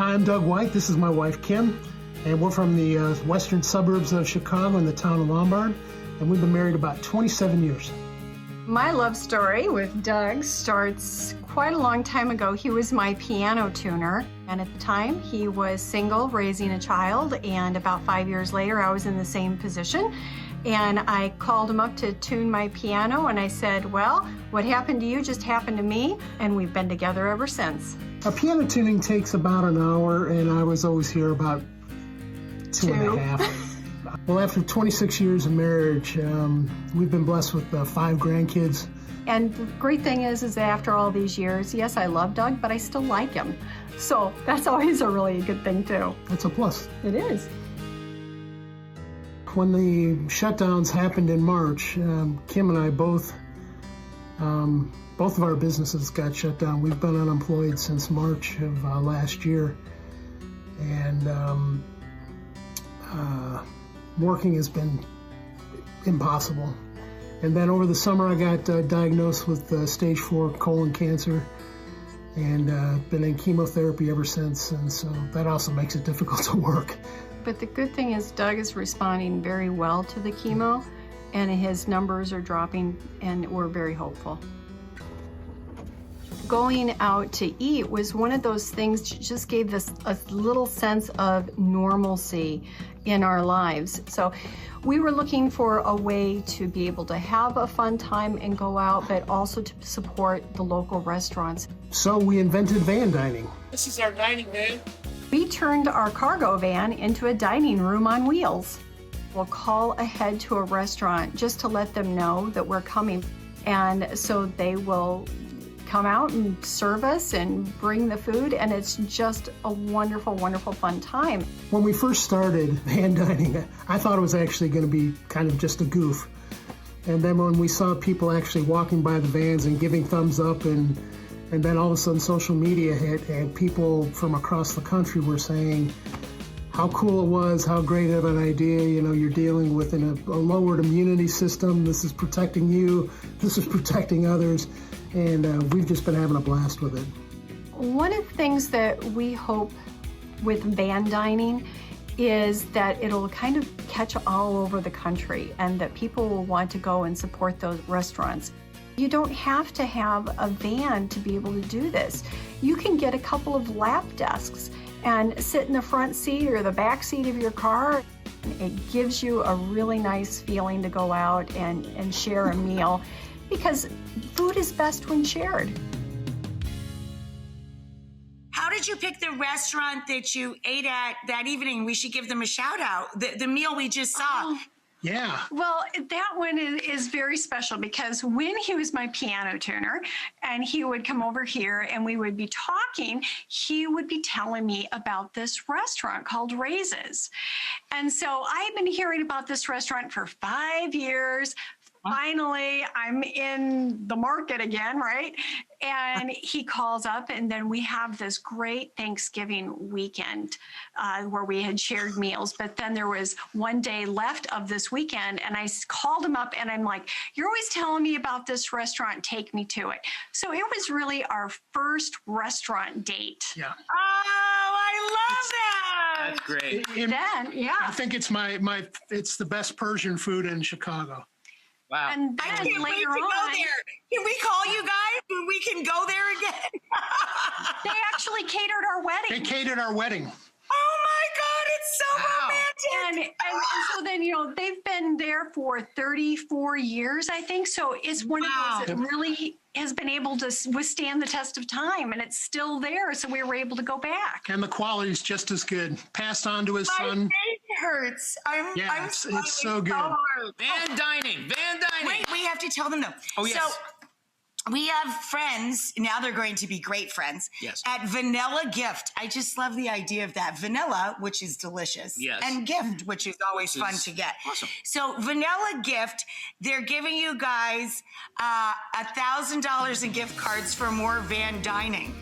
Hi, I'm Doug White. This is my wife, Kim, and we're from the western suburbs of Chicago in the town of Lombard, and we've been married about 27 years. My love story with Doug starts quite a long time ago. He was my piano tuner, and at the time he was single, raising a child, and about 5 years later I was in the same position. And I called him up to tune my piano, and I said, well, what happened to you just happened to me, and we've been together ever since. Piano tuning takes about an hour, and I was always here about two and a half. Well, after 26 years of marriage, we've been blessed with 5 grandkids. And the great thing is that after all these years, yes, I love Doug, but I still like him. So that's always a really good thing, too. That's a plus. It is. When the shutdowns happened in March, Kim and I both of our businesses got shut down. We've been unemployed since March of last year, and working has been impossible. And then over the summer, I got diagnosed with stage 4 colon cancer, and been in chemotherapy ever since. And so that also makes it difficult to work. But the good thing is Doug is responding very well to the chemo, and his numbers are dropping, and we're very hopeful. Going out to eat was one of those things that just gave us a little sense of normalcy in our lives. So we were looking for a way to be able to have a fun time and go out, but also to support the local restaurants. So we invented van dining. This is our dining van. We turned our cargo van into a dining room on wheels. We'll call ahead to a restaurant just to let them know that we're coming. And so they will come out and serve us and bring the food, and it's just a wonderful, wonderful fun time. When we first started van dining, I thought it was actually going to be kind of just a goof. And then when we saw people actually walking by the vans and giving thumbs up, and then all of a sudden social media hit, and people from across the country were saying how cool it was, how great of an idea, you know, you're dealing with a lowered immunity system, this is protecting you, this is protecting others, and we've just been having a blast with it. One of the things that we hope with van dining is that it'll kind of catch all over the country, and that people will want to go and support those restaurants. You don't have to have a van to be able to do this. You can get a couple of lap desks and sit in the front seat or the back seat of your car. It gives you a really nice feeling to go out and share a meal, because food is best when shared. How did you pick the restaurant that you ate at that evening? We should give them a shout out. The meal we just saw. Yeah. Well, that one is very special, because when he was my piano tuner and he would come over here and we would be talking, he would be telling me about this restaurant called Raises. And so I've been hearing about this restaurant for 5 years. Finally, I'm in the market again, right? And he calls up, and then we have this great Thanksgiving weekend where we had shared meals. But then there was one day left of this weekend, and I called him up, and I'm like, you're always telling me about this restaurant, take me to it. So it was really our first restaurant date. Yeah. Oh, I love that. That's great. I think it's it's the best Persian food in Chicago. Wow. And I then can't wait later to go on, there. Can we call you guys when we can go there again? they actually catered our wedding. They catered our wedding. Oh my God, it's so romantic. And so then, you know, they've been there for 34 years, I think. So it's one of those that really has been able to withstand the test of time, and it's still there. So we were able to go back. And the quality's just as good. Passed on to his My son. face hurts. I'm It's so good. hard. Van dining. Wait, we have to tell them though. Oh, yes. So we have friends, now they're going to be great friends, Yes. at Vanilla Gift. I just love the idea of that. Vanilla, which is delicious. Yes. And gift, which is always fun to get. Awesome. So Vanilla Gift, they're giving you guys $1,000 in gift cards for more van dining.